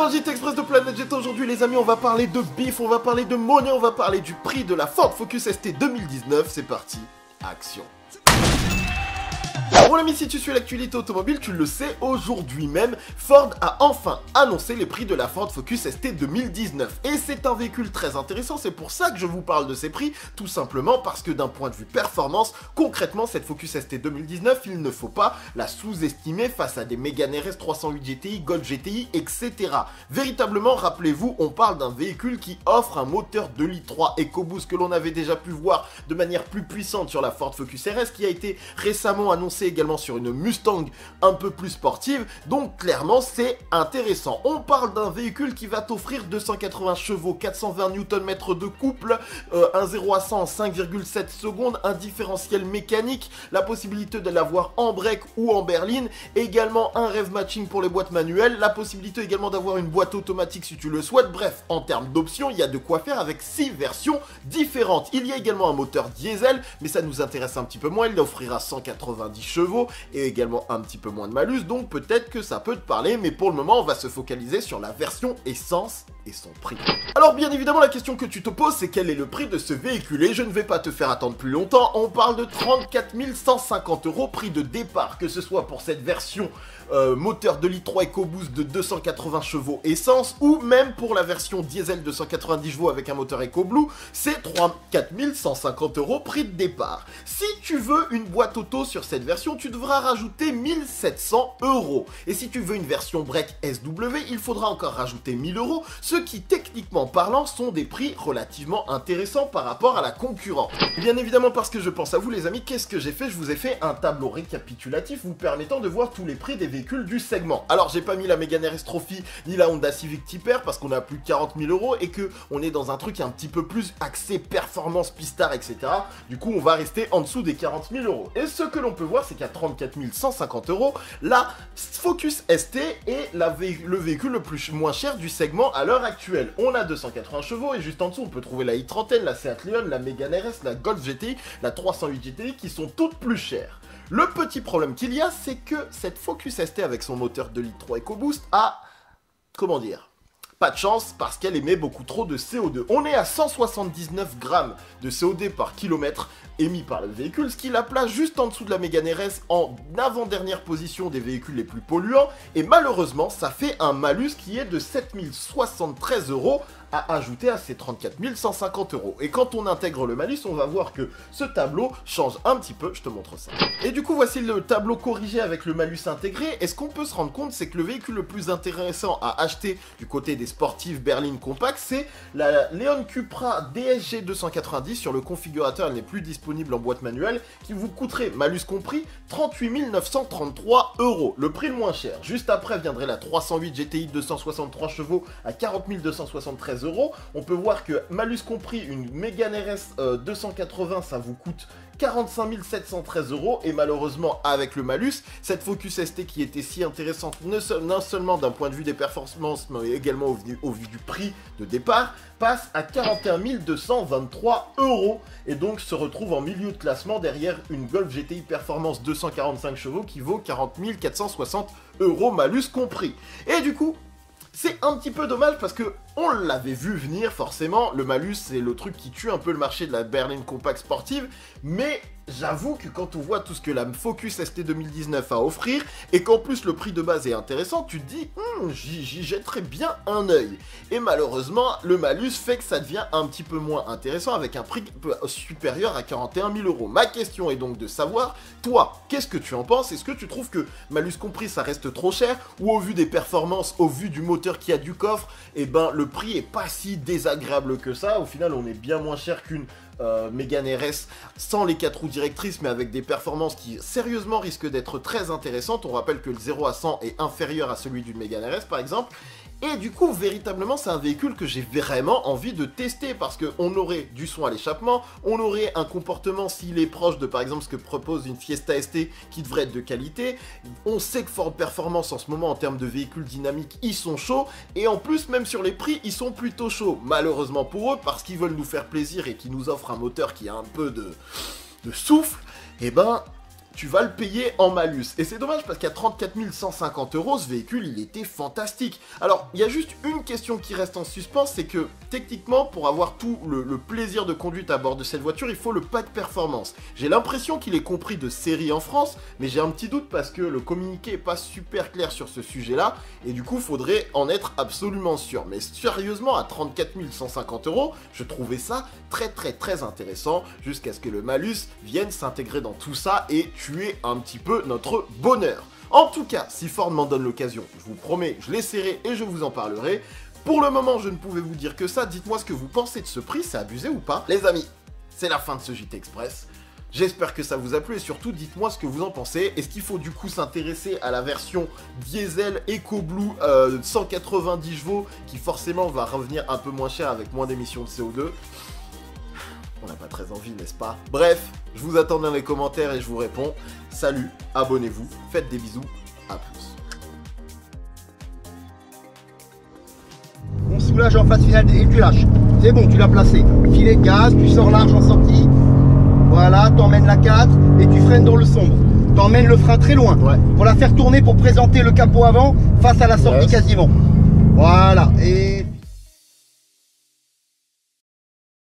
dans JT Express de Planète Jet. Aujourd'hui les amis, on va parler de bif, on va parler de monnaie, on va parler du prix de la Ford Focus ST 2019. C'est parti, action. Bon l'ami, si tu suis l'actualité automobile, tu le sais, aujourd'hui même, Ford a enfin annoncé les prix de la Ford Focus ST 2019. Et c'est un véhicule très intéressant, c'est pour ça que je vous parle de ces prix, tout simplement parce que d'un point de vue performance, concrètement, cette Focus ST 2019, il ne faut pas la sous-estimer face à des Mégane RS 308 GTI, Golf GTI, etc. Véritablement, rappelez-vous, on parle d'un véhicule qui offre un moteur 2,3 litres EcoBoost que l'on avait déjà pu voir de manière plus puissante sur la Ford Focus RS, qui a été récemment annoncé également sur une Mustang un peu plus sportive, donc clairement c'est intéressant. On parle d'un véhicule qui va t'offrir 280 chevaux, 420 Nm de couple, un 0 à 100 en 5,7 secondes, un différentiel mécanique, la possibilité de l'avoir en break ou en berline, également un rev matching pour les boîtes manuelles, la possibilité également d'avoir une boîte automatique si tu le souhaites. Bref, en termes d'options, il y a de quoi faire avec 6 versions différentes. Il y a également un moteur diesel, mais ça nous intéresse un petit peu moins, il offrira 190 chevaux et également un petit peu moins de malus, donc peut-être que ça peut te parler, mais pour le moment on va se focaliser sur la version essence et son prix. Alors bien évidemment la question que tu te poses, c'est quel est le prix de ce véhicule, et je ne vais pas te faire attendre plus longtemps. On parle de 34 150 €, prix de départ, que ce soit pour cette version moteur 2,3 litres EcoBoost de 280 chevaux essence, ou même pour la version diesel de 190 chevaux avec un moteur EcoBlue, c'est 34 150 €, prix de départ. Si tu veux une boîte auto sur cette version, tu devras rajouter 1700 €. Et si tu veux une version break SW, il faudra encore rajouter 1000 €, ce qui techniquement parlant sont des prix relativement intéressants par rapport à la concurrence. Et bien évidemment, parce que je pense à vous les amis, qu'est-ce que j'ai fait? Je vous ai fait un tableau récapitulatif vous permettant de voir tous les prix des véhicules du segment. Alors j'ai pas mis la Mégane RS Trophy ni la Honda Civic Type R parce qu'on a plus de 40 000 € et que on est dans un truc un petit peu plus axé performance, pistard, etc. Du coup on va rester en dessous des 40 000 €. Et ce que l'on peut voir, c'est qu'à 34 150 €, la Focus ST est le véhicule le moins cher du segment à l'heure actuelle. On a 280 chevaux et juste en dessous on peut trouver la i30N, la Seat Leon, la Mégane RS, la Golf GTI, la 308 GTI qui sont toutes plus chères. Le petit problème qu'il y a, c'est que cette Focus ST avec son moteur 2,3 litres EcoBoost a, comment dire, pas de chance parce qu'elle émet beaucoup trop de CO2. On est à 179 grammes de CO2 par kilomètre émis par le véhicule, ce qui la place juste en dessous de la Mégane RS en avant-dernière position des véhicules les plus polluants, et malheureusement ça fait un malus qui est de 7073 € à ajouter à ces 34 150 €. Et quand on intègre le malus, on va voir que ce tableau change un petit peu, je te montre ça. Et du coup, voici le tableau corrigé avec le malus intégré, et ce qu'on peut se rendre compte, c'est que le véhicule le plus intéressant à acheter du côté des sportives berlines compactes, c'est la Leon Cupra DSG 290, sur le configurateur, elle n'est plus disponible en boîte manuelle, qui vous coûterait, malus compris, 38 933 €, le prix le moins cher. Juste après viendrait la 308 GTI 263 chevaux à 40 273 €. On peut voir que, malus compris, une Mégane RS 280, ça vous coûte 45 713 €, et malheureusement avec le malus, cette Focus ST qui était si intéressante non seulement d'un point de vue des performances mais également au vu du prix de départ, passe à 41 223 € et donc se retrouve en milieu de classement derrière une Golf GTI Performance 245 chevaux qui vaut 40 460 € malus compris. Et du coup, c'est un petit peu dommage parce que on l'avait vu venir forcément, le malus c'est le truc qui tue un peu le marché de la berline compact sportive, mais j'avoue que quand on voit tout ce que la Focus ST 2019 a à offrir, et qu'en plus le prix de base est intéressant, tu te dis, j'y jetterais bien un œil. Et malheureusement, le malus fait que ça devient un petit peu moins intéressant avec un prix supérieur à 41 000 €. Ma question est donc de savoir, toi, qu'est-ce que tu en penses? Est-ce que tu trouves que, malus compris, ça reste trop cher, ou au vu des performances, au vu du moteur qui a du coffre, et ben le prix est pas si désagréable que ça? Au final, on est bien moins cher qu'une Mégane RS sans les 4 roues directrices, mais avec des performances qui sérieusement risquent d'être très intéressantes. On rappelle que le 0 à 100 est inférieur à celui d'une Mégane RS par exemple. Et du coup, véritablement, c'est un véhicule que j'ai vraiment envie de tester parce qu'on aurait du son à l'échappement, on aurait un comportement s'il est proche de, par exemple, ce que propose une Fiesta ST qui devrait être de qualité. On sait que Ford Performance, en ce moment, en termes de véhicules dynamiques, ils sont chauds. Et en plus, même sur les prix, ils sont plutôt chauds. Malheureusement pour eux, parce qu'ils veulent nous faire plaisir et qu'ils nous offrent un moteur qui a un peu de souffle, et ben... tu vas le payer en malus. Et c'est dommage parce qu'à 34 150 €, ce véhicule, il était fantastique. Alors, il y a juste une question qui reste en suspens, c'est que techniquement, pour avoir tout le plaisir de conduite à bord de cette voiture, il faut le pack performance. J'ai l'impression qu'il est compris de série en France, mais j'ai un petit doute parce que le communiqué est pas super clair sur ce sujet-là, et du coup, faudrait en être absolument sûr. Mais sérieusement, à 34 150 €, je trouvais ça très intéressant, jusqu'à ce que le malus vienne s'intégrer dans tout ça et tuer un petit peu notre bonheur. En tout cas, si Ford m'en donne l'occasion, je vous promets, je l'essaierai et je vous en parlerai. Pour le moment, je ne pouvais vous dire que ça. Dites-moi ce que vous pensez de ce prix, c'est abusé ou pas? Les amis, c'est la fin de ce JT Express. J'espère que ça vous a plu et surtout dites-moi ce que vous en pensez. Est-ce qu'il faut du coup s'intéresser à la version diesel EcoBlue 190 chevaux qui forcément va revenir un peu moins cher avec moins d'émissions de CO2? On n'a pas très envie, n'est-ce pas? Bref, je vous attends dans les commentaires et je vous réponds. Salut, abonnez-vous, faites des bisous, à plus. On soulage en phase finale et tu lâches. C'est bon, tu l'as placé. Filet de gaz, tu sors large en sortie. Voilà, t'emmènes la 4 et tu freines dans le sombre. T'emmènes le frein très loin. Ouais. Pour la faire tourner pour présenter le capot avant face à la sortie quasiment. Voilà. Et